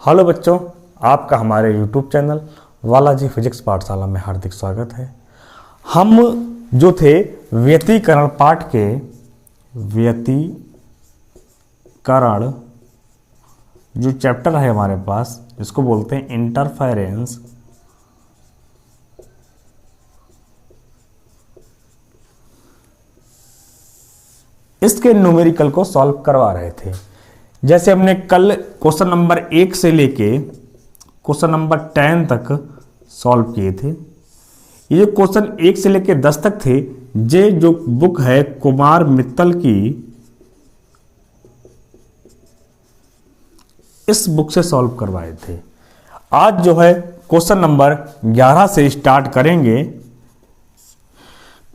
Hello बच्चों, आपका हमारे YouTube चैनल बालाजी फिजिक्स पाठशाला में हार्दिक स्वागत है। हम जो थे व्यतिकरण पाठ के व्यतिकरण जो चैप्टर है हमारे पास, जिसको बोलते हैं इंटरफेरेंस, इसके न्यूमेरिकल को सॉल्व करवा रहे थे। जैसे हमने कल क्वेश्चन नंबर 1 से लेके क्वेश्चन नंबर 10 तक सॉल्व किए थे। ये जो क्वेश्चन 1 से लेके 10 तक थे, ये जो बुक है कुमार मित्तल की, इस बुक से सॉल्व करवाए थे। आज जो है क्वेश्चन नंबर 11 से स्टार्ट करेंगे।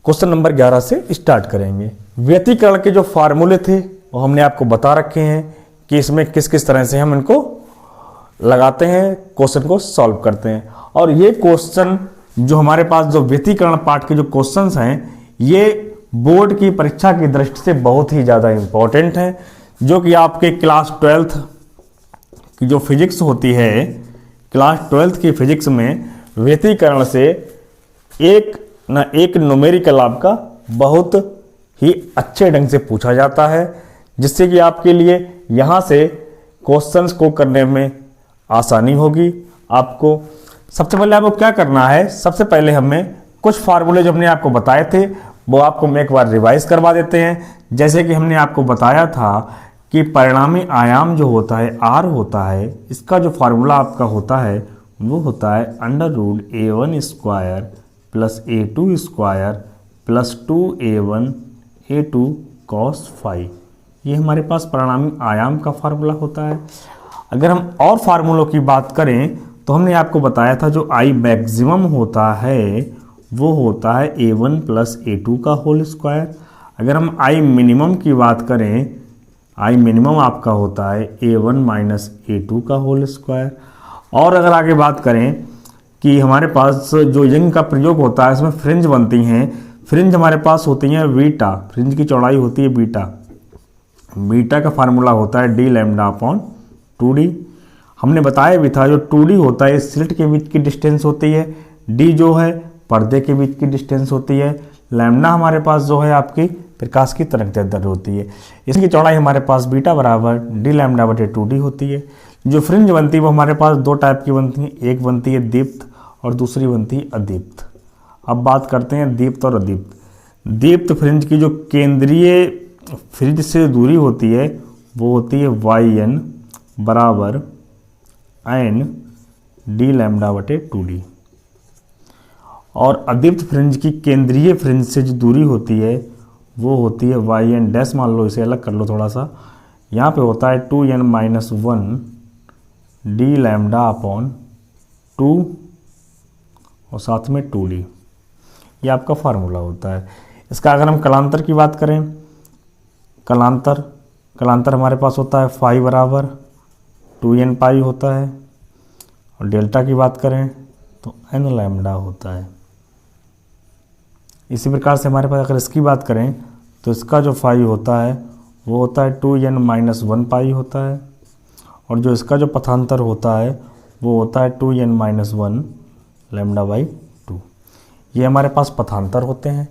क्वेश्चन नंबर 11 से स्टार्ट करेंगे। व्यतिकरण के जो फार्मूले थे वो हमने आपको बता रखे हैं कि इसमें किस किस तरह से हम इनको लगाते हैं, क्वेश्चन को सॉल्व करते हैं। और ये क्वेश्चन जो हमारे पास जो व्यतिकरण पार्ट के जो क्वेश्चंस हैं, ये बोर्ड की परीक्षा की दृष्टि से बहुत ही ज़्यादा इंपॉर्टेंट हैं, जो कि आपके क्लास 12th की जो फिजिक्स होती है, क्लास 12th की फिजिक्स में व्यतिकरण से एक न एक न्यूमेरिकल आपका बहुत ही अच्छे ढंग से पूछा जाता है, जिससे कि आपके लिए यहाँ से क्वेश्चंस को करने में आसानी होगी। आपको सबसे पहले आपको क्या करना है, सबसे पहले हमें कुछ फार्मूले जो हमने आपको बताए थे वो आपको मैं एक बार रिवाइज करवा देते हैं। जैसे कि हमने आपको बताया था कि परिणामी आयाम जो होता है r होता है, इसका जो फार्मूला आपका होता है वो होता है √a1 square plus a2 square plus 2a1 a2 cos phi. ये हमारे पास परिणामी आयाम का फार्मूला होता है। अगर हम और फार्मूलों की बात करें तो हमने आपको बताया था जो आई मैक्सिमम होता है वो होता है a1 प्लस a2 का होल स्क्वायर। अगर हम आई मिनिमम की बात करें, आई मिनिमम आपका होता है a1 माइनस a2 का होल स्क्वायर। और अगर आगे बात करें कि हमारे पास जो यंग का प्रयोग होता है, इसमें फ्रिंज बनती हैं। फ्रिंज हमारे पास होती हैं बीटा, फ्रिंज की चौड़ाई होती है बीटा। बीटा का फार्मूला होता है d लैम्डा अपॉन 2d। हमने बताया भी था जो 2d होता है स्लिट के बीच की डिस्टेंस होती है, d जो है पर्दे के बीच की डिस्टेंस होती है, लैम्डा हमारे पास जो है आपकी प्रकाश की तरंगदैर्ध्य होती है। इसकी चौड़ाई हमारे पास बीटा बराबर d लैम्डा बटे 2d होती है। जो फ्रिंज बनती है वो हमारे पास दो टाइप की बनती है, एक बनती है दीप्त और दूसरी बनती है अदीप्त। अब बात करते हैं दीप्त और अदीप्त। दीप्त फ्रिंज की जो केंद्रीय फ्रिंज से दूरी होती है वो होती है yn बराबर n d लैम्डा बटे 2d। और अदीप्त फ्रिंज की केंद्रीय फ्रिंज से जो दूरी होती है वो होती है yn डैश, मान लो इसे अलग कर लो थोड़ा सा, यहाँ पे होता है 2n minus 1 d lambda upon 2 और साथ में 2d। ये आपका फार्मूला होता है। इसका अगर हम कलांतर की बात करें, कलांतर हमारे पास होता है फाई बराबर 2n पाई होता है। और डेल्टा की बात करें तो n लैम्डा होता है। इसी प्रकार से हमारे पास अगर इसकी बात करें तो इसका जो फाई होता है वो होता है 2n माइनस 1 पाई होता है। और जो इसका जो पथांतर होता है वो होता है 2n माइनस 1 लैम्डा बाई 2। ये हमारे पास पथांतर होते हैं।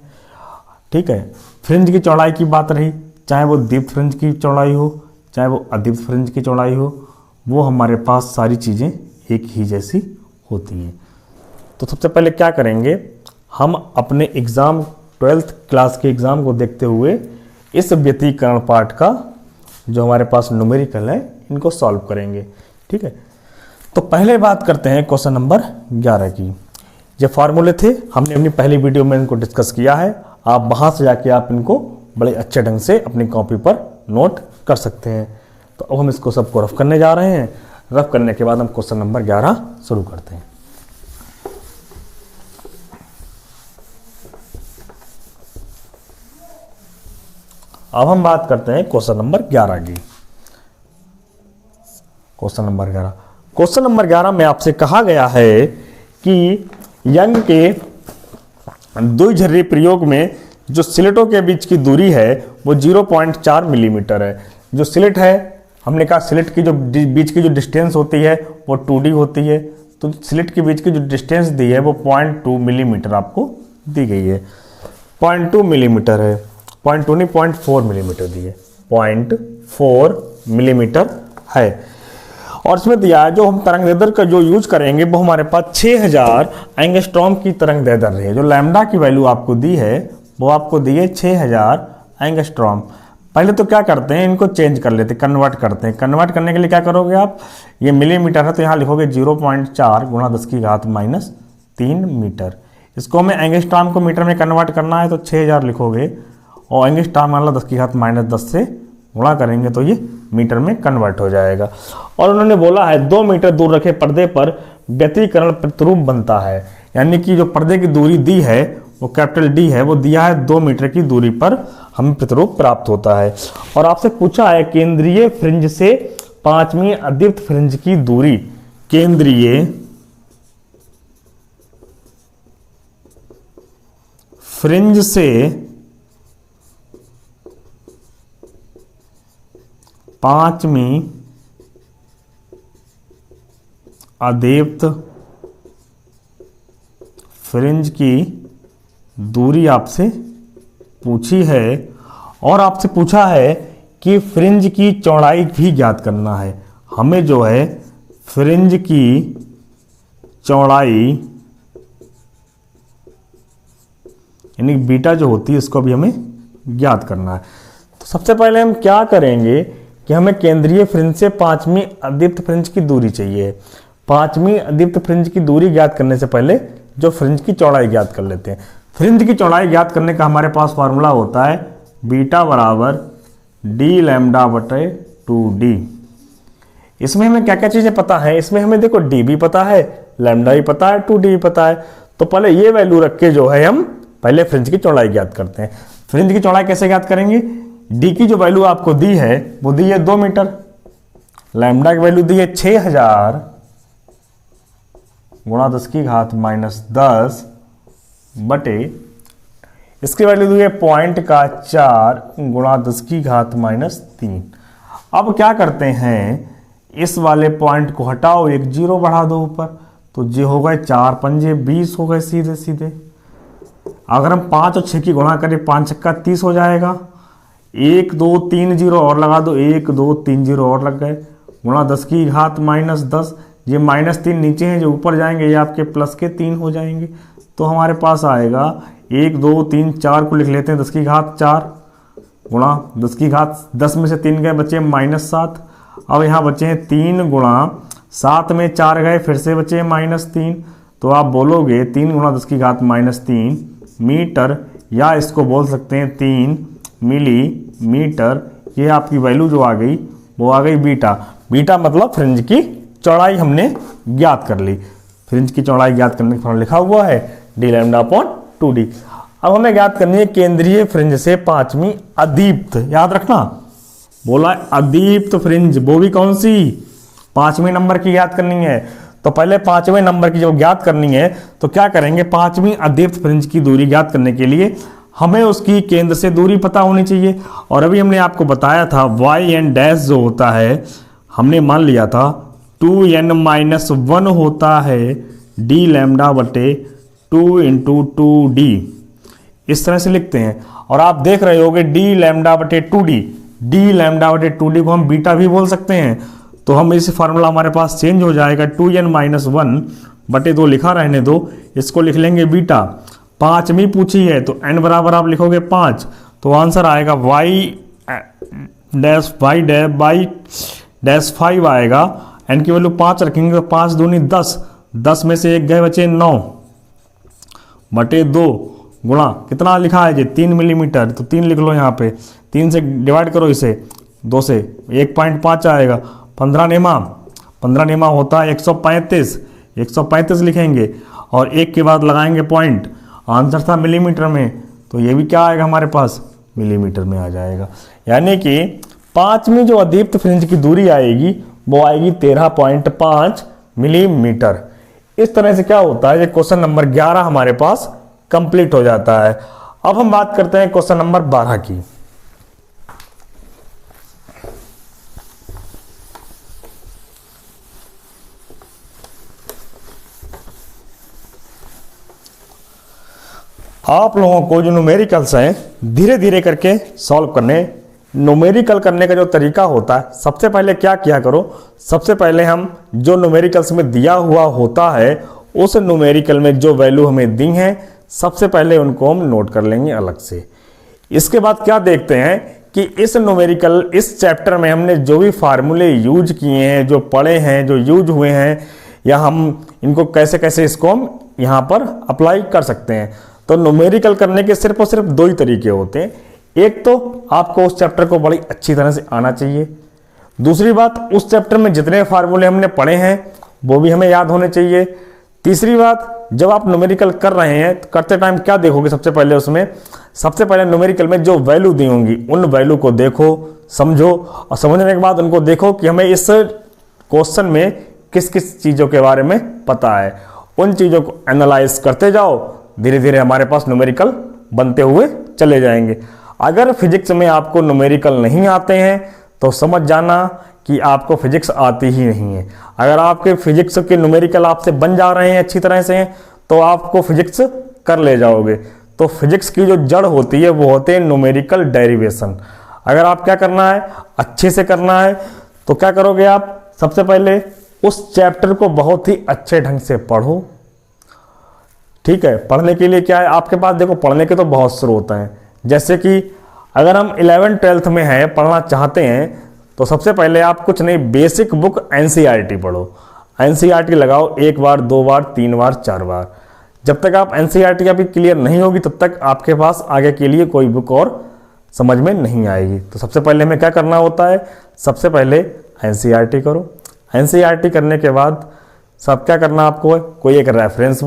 ठीक है। फ्रिंज की चौड़ाई की बात रही, चाहे वो दीप्त फ्रिंज की चौड़ाई हो चाहे वो अदीप्त फ्रिंज की चौड़ाई हो, वो हमारे पास सारी चीज़ें एक ही जैसी होती हैं। तो सबसे पहले क्या करेंगे, हम अपने एग्ज़ाम 12th क्लास के एग्ज़ाम को देखते हुए इस व्यतिकरण पार्ट का जो हमारे पास न्यूमेरिकल है इनको सॉल्व करेंगे। ठीक है। तो पहले बात करते हैं क्वेश्चन नंबर 11 की। ये फार्मूले थे, हमने अपनी पहली वीडियो में इनको डिस्कस किया है। आप वहाँ से जाके आप इनको बड़े अच्छे ढंग से अपनी कॉपी पर नोट कर सकते हैं। तो अब हम इसको सबको रफ करने जा रहे हैं। रफ करने के बाद हम क्वेश्चन नंबर 11 शुरू करते हैं। अब हम बात करते हैं क्वेश्चन नंबर 11 की। क्वेश्चन नंबर 11 में आपसे कहा गया है कि यंग के द्विझर्री प्रयोग में जो स्लिटों के बीच की दूरी है वो 0.4 मिलीमीटर है। जो स्लिट है हमने कहा स्लिट की जो बीच की जो डिस्टेंस होती है वो 2d होती है, तो स्लिट के बीच की जो डिस्टेंस दी है वो 0.2 मिलीमीटर आपको दी गई है। 0.2 मिलीमीटर है, 0.2 नहीं 0.4 मिलीमीटर दी है, 0.4 मिलीमीटर है। और इसमें दिया है जो हम तरंग दैर्ध्य का जो यूज करेंगे वो हमारे पास 6000 एंगस्ट्रॉम की तरंग दैर्ध्य है। जो लैम्डा की वैल्यू आपको दी है वो आपको दी है 6000 एंगस्ट्रॉम। पहले तो क्या करते हैं, इनको चेंज कर लेते हैं, कन्वर्ट करते हैं। कन्वर्ट करने के लिए क्या करोगे आप, ये मिलीमीटर है तो यहाँ लिखोगे 0.4 गुणा 10⁻³ मीटर। इसको हमें एंगस्ट्रॉम को मीटर में कन्वर्ट करना है तो 6000 लिखोगे और एंगस्ट्रॉम वाला 10⁻⁻10 से गुणा करेंगे तो ये मीटर में कन्वर्ट हो जाएगा। और उन्होंने बोला है 2 मीटर दूर रखे पर्दे पर व्यतिकरण प्रतिरूप बनता है, यानी कि जो पर्दे की दूरी दी है वो कैपिटल डी है, वो दिया है 2 मीटर की दूरी पर हमें प्रतिरूप प्राप्त होता है। और आपसे पूछा है केंद्रीय फ्रिंज से 5वीं अदीप्त फ्रिंज की दूरी, केंद्रीय फ्रिंज से 5वीं अदीप्त फ्रिंज की दूरी आपसे पूछी है। और आपसे पूछा है कि फ्रिंज की चौड़ाई भी ज्ञात करना है। हमें जो है फ्रिंज की चौड़ाई यानी बीटा जो होती है इसको भी हमें ज्ञात करना है। तो सबसे पहले हम क्या करेंगे कि हमें केंद्रीय फ्रिंज से 5वीं अदीप्त फ्रिंज की दूरी चाहिए। 5वीं अदीप्त फ्रिंज की दूरी ज्ञात करने से पहले जो फ्रिंज की चौड़ाई ज्ञात कर लेते हैं। फ्रिंज की चौड़ाई ज्ञात करने का हमारे पास फार्मूला होता है बीटा बराबर डी लैम्डा बटे 2d। इसमें हमें क्या क्या चीजें पता है, इसमें हमें देखो डी भी पता है, लैम्डा भी पता है, 2d भी पता है। तो पहले ये वैल्यू रख के जो है हम पहले फ्रिंज की चौड़ाई ज्ञात करते हैं। फ्रिंज की चौड़ाई कैसे ज्ञात करेंगे, डी की जो वैल्यू आपको दी है वो दी है 2 मीटर, लैम्डा की वैल्यू दी है 6000 गुणा 10⁻⁻10 बटे इसकी वैल्यू दी है 0.4 गुणा 10⁻³ अब क्या करते हैं, इस वाले पॉइंट को हटाओ, एक 0 बढ़ा दो ऊपर, तो ये हो गए 4 पंजे 20 हो गए सीधे सीधे। अगर हम 5 और 6 की गुणा करें 5 छक्का 30 हो जाएगा। 1 2 3 0 और लगा दो, 1 2 3 0 और लग गए, गुणा 10⁻⁻10। ये -3 नीचे हैं, जो ऊपर जाएंगे ये आपके प्लस के 3 हो जाएंगे। तो हमारे पास आएगा 1 2 3 4 को लिख लेते हैं 10⁻4 गुणा 10 में से 3 गए बचे -7। अब यहाँ बचे हैं 3 गुणा 7 में 4 गए फिर से बचे -3। तो आप बोलोगे 3 गुणा 10⁻³ मीटर, या इसको बोल सकते हैं 3 मिलीमीटर। ये आपकी वैल्यू जो आ गई वो आ गई बीटा। बीटा मतलब फ्रिंज की चौड़ाई हमने ज्ञात कर ली। फ्रिंज की चौड़ाई ज्ञात करने का फॉर्मूला लिखा हुआ है डी लैम्डा अपॉन 2d। अब हमें ज्ञात करनी है केंद्रीय फ्रिंज से 5वीं अदीप्त, याद रखना बोला अदीप्त फ्रिंज, वो भी कौन सी 5वें नंबर की ज्ञात करनी है। तो पहले 5वें नंबर की जब ज्ञात करनी है तो क्या करेंगे, 5वीं अदीप्त फ्रिंज की दूरी ज्ञात करने के लिए हमें उसकी केंद्र से दूरी पता होनी चाहिए। और अभी हमने आपको बताया था yn डैश जो होता है, हमने मान लिया था 2n-1 होता है डी लैम्डा बटे 2 × 2d, इस तरह से लिखते हैं। और आप देख रहे होगे डी लैम्डा बटे 2d, डी लैम्डा बटे 2d को हम बीटा भी बोल सकते हैं। तो हम इस फार्मूला हमारे पास चेंज हो जाएगा, 2n-1 बटे 2 लिखा रहने दो, इसको लिख लेंगे बीटा। 5वीं पूछी है तो n बराबर आप लिखोगे 5, तो आंसर आएगा y-5 आएगा। n की वैल्यू 5 रखेंगे तो 5 दूनी 10, 10 में से 1 गए बचे 9 बटे 2 गुणा कितना लिखा है जी 3 मिलीमीटर, तो 3 लिख लो यहाँ पे, 3 से डिवाइड करो इसे 2 से, 1.5 आएगा। 15 नेमा होता है 135 लिखेंगे और 1 के बाद लगाएंगे पॉइंट, आंसर था मिलीमीटर में, तो ये भी क्या आएगा हमारे पास मिलीमीटर में आ जाएगा। यानी कि 5वीं जो अदीप्त फ्रिंज की दूरी आएगी वो आएगी 13.5 मिलीमीटर। इस तरह से क्या होता है, ये क्वेश्चन नंबर 11 हमारे पास कंप्लीट हो जाता है। अब हम बात करते हैं क्वेश्चन नंबर 12 की। आप लोगों को जो न्यूमेरिकल्स हैं धीरे धीरे करके सॉल्व करने। न्यूमेरिकल करने का जो तरीका होता है, सबसे पहले क्या किया करो, सबसे पहले हम जो न्यूमेरिकल्स में दिया हुआ होता है उस न्यूमेरिकल में जो वैल्यू हमें दी हैं सबसे पहले उनको हम नोट कर लेंगे अलग से। इसके बाद क्या देखते हैं कि इस न्यूमेरिकल इस चैप्टर में हमने जो भी फार्मूले यूज किए हैं, जो पढ़े हैं, जो यूज हुए हैं, या हम इनको कैसे कैसे इसको हम यहाँ पर अप्लाई कर सकते हैं। तो न्यूमेरिकल करने के सिर्फ और सिर्फ दो ही तरीके होते हैं। एक तो आपको उस चैप्टर को बड़ी अच्छी तरह से आना चाहिए, दूसरी बात उस चैप्टर में जितने फार्मूले हमने पढ़े हैं वो भी हमें याद होने चाहिए। तीसरी बात, जब आप न्यूमेरिकल कर रहे हैं तो करते टाइम क्या देखोगे, सबसे पहले उसमें सबसे पहले न्यूमेरिकल में जो वैल्यू दी होंगी उन वैल्यू को देखो, समझो, और समझने के बाद उनको देखो कि हमें इस क्वेश्चन में किस किस चीज़ों के बारे में पता है। उन चीज़ों को एनालाइज करते जाओ, धीरे धीरे हमारे पास न्यूमेरिकल बनते हुए चले जाएंगे। अगर फिजिक्स में आपको न्यूमेरिकल नहीं आते हैं तो समझ जाना कि आपको फिजिक्स आती ही नहीं है। अगर आपके फिजिक्स के न्यूमेरिकल आपसे बन जा रहे हैं अच्छी तरह से तो आपको फिजिक्स कर ले जाओगे। तो फिजिक्स की जो जड़ होती है वो होते हैं न्यूमेरिकल डेरिवेशन। अगर आप क्या करना है, अच्छे से करना है, तो क्या करोगे आप, सबसे पहले उस चैप्टर को बहुत ही अच्छे ढंग से पढ़ो। ठीक है, पढ़ने के लिए क्या है आपके पास, देखो पढ़ने के तो बहुत स्रोत हैं। जैसे कि अगर हम 11th-12th में हैं, पढ़ना चाहते हैं, तो सबसे पहले आप कुछ नहीं, बेसिक बुक NCERT पढ़ो। NCERT लगाओ 1 बार 2 बार 3 बार 4 बार। जब तक आप NCERT का भी क्लियर नहीं होगी तब तक आपके पास आगे के लिए कोई बुक और समझ में नहीं आएगी। तो सबसे पहले हमें क्या करना होता है, सबसे पहले NCERT करो। NCERT करने के बाद सब क्या करना आपको है, कोई एक रेफरेंस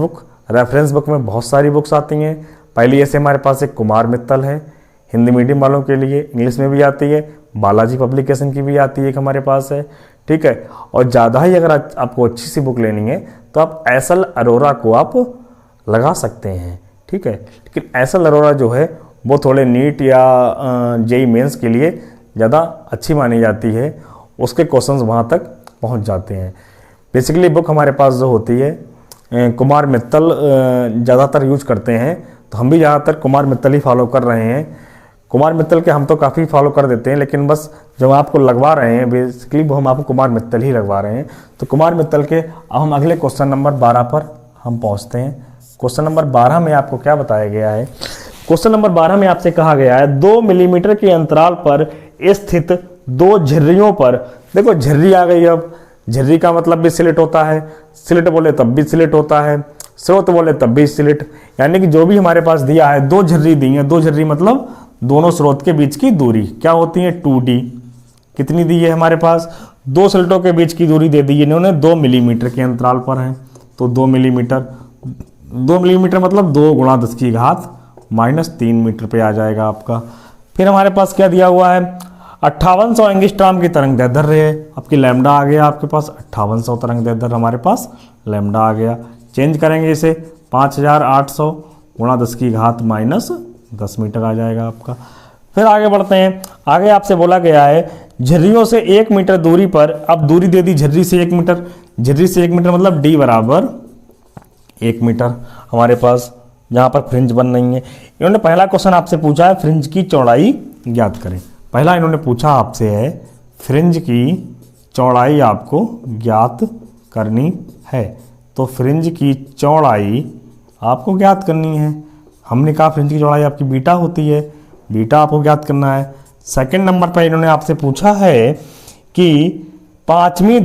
बुक में बहुत सारी बुक्स आती हैं। पहली ऐसे हमारे पास एक कुमार मित्तल है, हिंदी मीडियम वालों के लिए, इंग्लिश में भी आती है, बालाजी पब्लिकेशन की भी आती है एक हमारे पास है। ठीक है, और ज़्यादा ही अगर आपको अच्छी सी बुक लेनी है तो आप एसएल अरोरा को आप लगा सकते हैं। ठीक है, लेकिन एसएल अरोरा जो है वो थोड़े नीट या जेई मेंस के लिए ज़्यादा अच्छी मानी जाती है, उसके क्वेश्चंस वहाँ तक पहुँच जाते हैं। बेसिकली बुक हमारे पास जो होती है कुमार मित्तल ज़्यादातर यूज करते हैं, तो हम भी ज़्यादातर कुमार मित्तल ही फॉलो कर रहे हैं। कुमार मित्तल के हम तो काफ़ी फॉलो कर देते हैं, लेकिन बस जब आपको लगवा रहे हैं बेसिकली वो हम आपको कुमार मित्तल ही लगवा रहे हैं। तो कुमार मित्तल के अब हम अगले क्वेश्चन नंबर 12 पर हम पहुँचते हैं। क्वेश्चन नंबर 12 में आपको क्या बताया गया है, क्वेश्चन नंबर 12 में आपसे कहा गया है 2 मिलीमीटर के अंतराल पर स्थित 2 झिर्रियों पर, देखो झिर्री आ गई। अब झिर्री का मतलब भी स्लिट होता है, स्लिट बोले तब भी स्लिट होता है, स्रोत बोले तब भी स्लिट, यानी कि जो भी हमारे पास दिया है 2 झिर्री दी है। 2 झिर्री मतलब दोनों स्रोत के बीच की दूरी क्या होती है 2D। कितनी दी है हमारे पास, 2 स्लिटों के बीच की दूरी दे दी है इन्होंने 2 मिलीमीटर के अंतराल पर है। तो 2 मिलीमीटर मतलब 2 × 10⁻³ मीटर पे आ जाएगा आपका। फिर हमारे पास क्या दिया हुआ है, 5800 एंगस्ट्रॉम की तरंग दैर्ध्य है। आपकी लैम्डा आ गया आपके पास 5800 तरंग दैर्ध्य हमारे पास लैम्डा आ गया। चेंज करेंगे इसे 5800 × 10⁻10 मीटर आ जाएगा आपका। फिर आगे बढ़ते हैं, आगे आपसे बोला गया है झिर्रियों से 1 मीटर दूरी पर, अब दूरी दे दी झिर्री से 1 मीटर, झिर्री से 1 मीटर मतलब d बराबर 1 मीटर हमारे पास जहाँ पर फ्रिंज बन रही है। इन्होंने पहला क्वेश्चन आपसे पूछा है फ्रिंज की चौड़ाई ज्ञात करें। पहला इन्होंने पूछा आपसे है फ्रिंज की चौड़ाई आपको ज्ञात करनी है। तो फ्रिंज की चौड़ाई आपको ज्ञात करनी है। हमने कहा फ्रिंज की चौड़ाई आपकी बीटा होती है, बीटा आपको ज्ञात करना है। सेकंड नंबर पर इन्होंने आपसे पूछा है कि 5वीं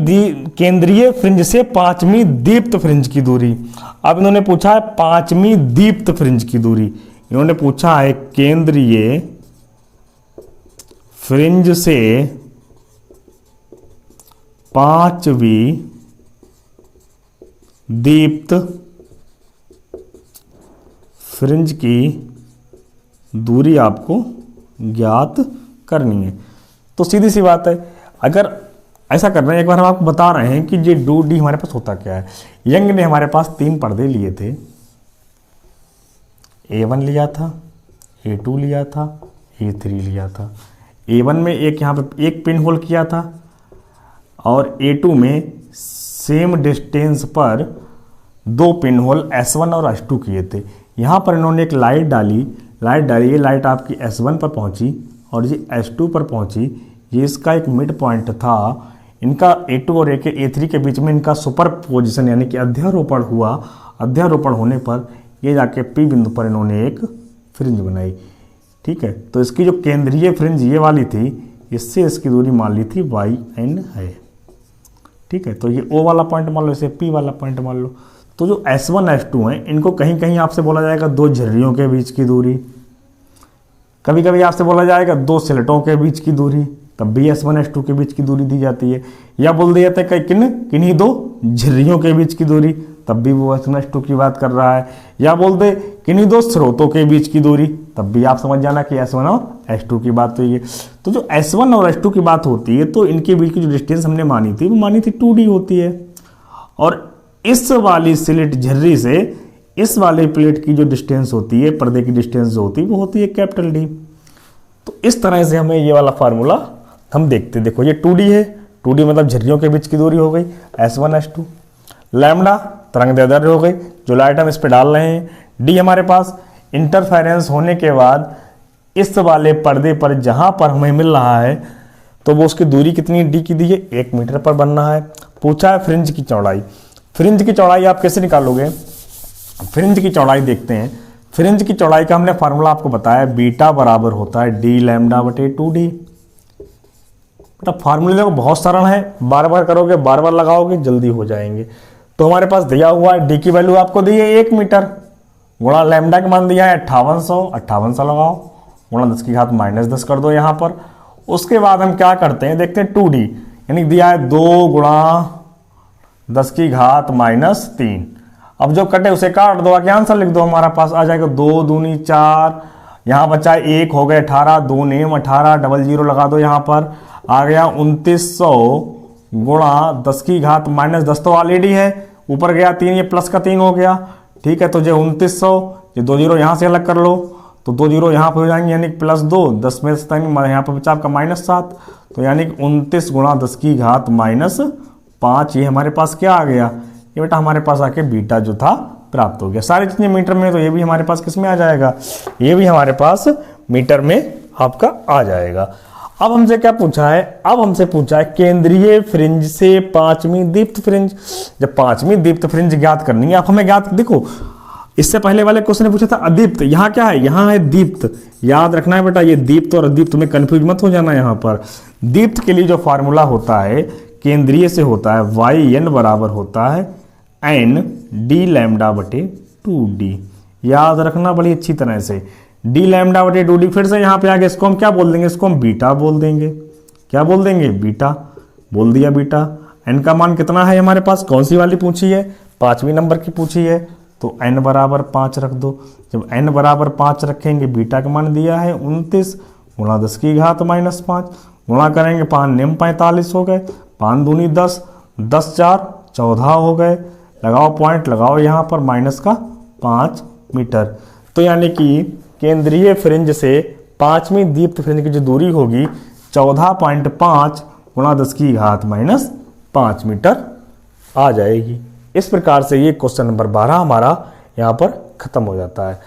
केंद्रीय फ्रिंज से 5वीं दीप्त फ्रिंज की दूरी। अब इन्होंने पूछा है 5वीं दीप्त फ्रिंज की दूरी। इन्होंने पूछा है केंद्रीय फ्रिंज से 5वीं दीप्त फ्रिंज की दूरी आपको ज्ञात करनी है। तो सीधी सी बात है, अगर ऐसा कर रहे हैं, एक बार हम आपको बता रहे हैं कि ये 2D हमारे पास होता क्या है। यंग ने हमारे पास 3 पर्दे लिए थे, A1 लिया था, A2 लिया था, A3 लिया था। A1 में एक यहाँ पे एक पिन होल किया था और A2 में सेम डिस्टेंस पर 2 पिन होल S1 और S2 किए थे। यहाँ पर इन्होंने एक लाइट डाली, ये लाइट आपकी S1 पर पहुँची और ये S2 पर पहुँची। ये इसका एक मिड पॉइंट था। इनका A2 और A3 के बीच में इनका सुपर पोजिशन यानी कि अध्यारोपण हुआ। अध्यारोपण होने पर ये जाके P बिंदु पर इन्होंने एक फ्रिंज बनाई। ठीक है, तो इसकी जो केंद्रीय फ्रिंज ये वाली थी, इससे इसकी दूरी मान ली थी YN है। ठीक है, तो ये O वाला पॉइंट मान लो, इसे P वाला पॉइंट मान लो। तो जो S1 S2 हैं, इनको कहीं कहीं आपसे बोला जाएगा दो झिर्रियों के बीच की दूरी, कभी कभी आपसे बोला जाएगा दो स्लेटों के बीच की दूरी, तब भी S1 S2 के बीच की दूरी दी जाती है। या बोल दिया जाता है किन्हीं दो झिर्रियों के बीच की दूरी, तब भी वो S1 S2 की बात कर रहा है। या बोल दे किन्हीं दो स्रोतों के बीच की दूरी, तब भी आप समझ जाना कि S1 और S2 की बात हुई है। तो जो S1 और S2 की बात होती है, तो इनके बीच की जो डिस्टेंस हमने मानी थी, वो मानी थी 2D होती है। और इस वाली स्लिट झिर्री से इस वाली प्लेट की जो डिस्टेंस होती है, पर्दे की डिस्टेंस जो होती है, वो होती है कैपिटल D। तो इस तरह से हमें ये वाला फार्मूला हम देखते हैं। देखो ये 2D है, 2D मतलब झिर्रियों के बीच की दूरी हो गई S1 S2। लैम्डा तरंगदैर्ध्य हो गई, जो लाइट हम इस पे डाल रहे हैं। D हमारे पास इंटरफेरेंस होने के बाद इस वाले पर्दे पर जहां पर हमें मिल रहा है, तो वो उसकी दूरी कितनी D की दी है, 1 मीटर पर बनना है। पूछा है फ्रिंज की चौड़ाई। फ्रिंज की चौड़ाई आप कैसे निकालोगे? फ्रिंज की चौड़ाई देखते हैं। फ्रिंज की चौड़ाई का हमने फार्मूला आपको बताया, बीटा बराबर होता है D लैम्डा बटे 2D। मतलब फार्मूले देखो बहुत सरल है, बार बार करोगे, बार बार लगाओगे, जल्दी हो जाएंगे। तो हमारे पास दिया हुआ है D की वैल्यू आपको दी है 1 मीटर, गुणा लैम्डा का मान दिया है 5800 लगाओ, गुणा 10 की घात -10 कर दो यहाँ पर। उसके बाद हम क्या करते हैं, देखते हैं 2D, यानी दिया है 2 गुणा 10 की घात -3। अब जो कटे उसे काट दो, आगे आंसर लिख दो, हमारा पास आ जाएगा 2 दूनी 4, यहाँ बचा 1 हो गए 18, 2 नेम 18, डबल 0 लगा दो यहाँ पर, आ गया 2900 गुणा 10 की घात -10 तो ऑलरेडी है, ऊपर गया 3, ये प्लस का 3 हो गया। ठीक है, तो जो 2900, ये 2 जीरो यहाँ से अलग कर लो, तो 2 जीरो यहाँ पर हो जाएंगे, यानी +2, 10 में से यहाँ पर बचा आपका -7, तो यानी 29 गुणा 10 की घात -5, ये हमारे पास क्या आ गया, ये बेटा हमारे पास आके बीटा जो था प्राप्त हो गया। सारी चीजें मीटर में, तो ये भी हमारे पास किस में आ जाएगा, ये भी हमारे पास मीटर में आपका आ जाएगा। अब हमसे क्या पूछा है, अब हमसे पूछा है केंद्रीय फ्रिंज से 5वीं दीप्त फ्रिंज। जब 5वीं दीप्त फ्रिंज ज्ञात करनी है, आप हमें ज्ञात, देखो इससे पहले वाले क्वेश्चन ने पूछा था अदीप्त, यहाँ क्या है, यहाँ है दीप्त। याद रखना है बेटा, ये दीप्त और अदीप्त में कंफ्यूज मत हो जाना। यहाँ पर दीप्त के लिए जो फार्मूला होता है केंद्रीय से होता है YN बराबर होता है N D लैम्डा बटे 2D। याद रखना बड़ी अच्छी तरह से, D लैम्डा बटे 2D। फिर से यहाँ पे आगे इसको हम क्या बोल देंगे, इसको हम बीटा बोल देंगे। क्या बोल देंगे, बीटा बोल दिया। बीटा N का मान कितना है हमारे पास, कौन सी वाली पूछी है, 5वीं नंबर की पूछी है, तो N बराबर 5 रख दो। जब N बराबर 5 रखेंगे, बीटा का मान दिया है 29 गुणा 10 की घात -5, गुणा करेंगे 5 नेम 45 हो गए, 5 दूनी 10, 10 4 14 हो गए। लगाओ पॉइंट, लगाओ यहाँ पर -5 मीटर। तो यानी कि केंद्रीय फ्रिंज से 5वीं दीप्त फ्रिंज की जो दूरी होगी 14.5 गुणा 10 की घात -5 मीटर आ जाएगी। इस प्रकार से ये क्वेश्चन नंबर 12 हमारा यहाँ पर खत्म हो जाता है।